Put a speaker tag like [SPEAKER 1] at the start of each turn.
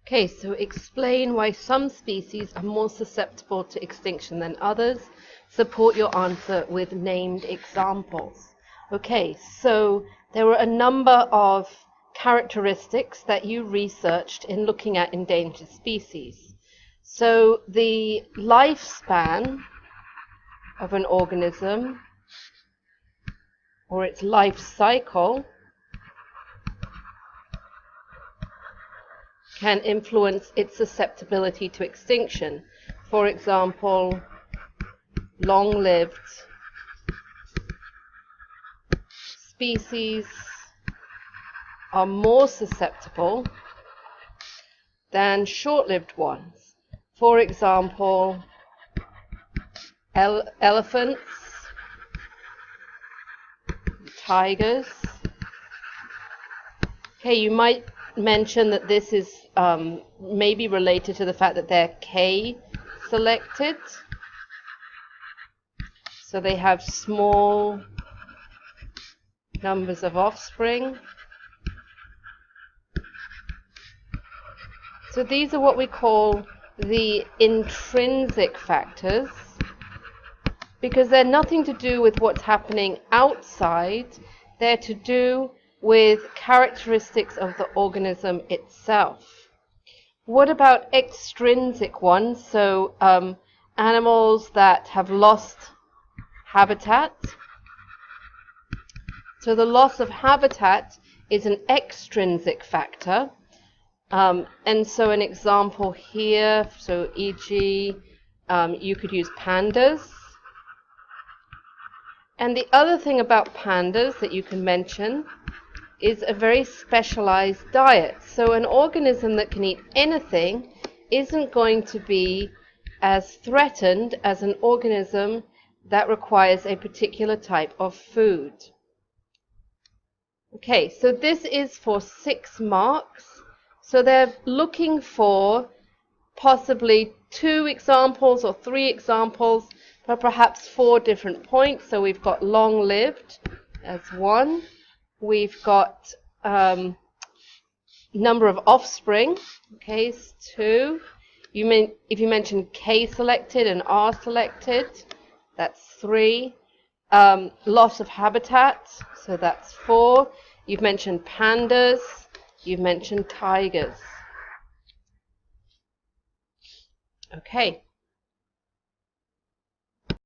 [SPEAKER 1] Okay, so explain why some species are more susceptible to extinction than others. Support your answer with named examples. Okay, so there were a number of characteristics that you researched in looking at endangered species. So the lifespan of an organism, or its life cycle, can influence its susceptibility to extinction. For example, long-lived species are more susceptible than short-lived ones. For example, elephants, tigers. Okay, you might mention that this is maybe related to the fact that they're K-selected. So they have small numbers of offspring. So these are what we call the intrinsic factors, because they're nothing to do with what's happening outside. They're to do with characteristics of the organism itself. What about extrinsic ones? So animals that have lost habitat. So the loss of habitat is an extrinsic factor. And so an example here, so e.g., you could use pandas. And the other thing about pandas that you can mention is a very specialized diet. So an organism that can eat anything isn't going to be as threatened as an organism that requires a particular type of food. Okay, so this is for 6 marks. So they're looking for possibly 2 examples or 3 examples, but perhaps 4 different points. So we've got long-lived as one. We've got number of offspring, okay, 2. If you mention K-selected and R-selected, that's 3. Loss of habitat, so that's 4. You've mentioned pandas. You've mentioned tigers. Okay.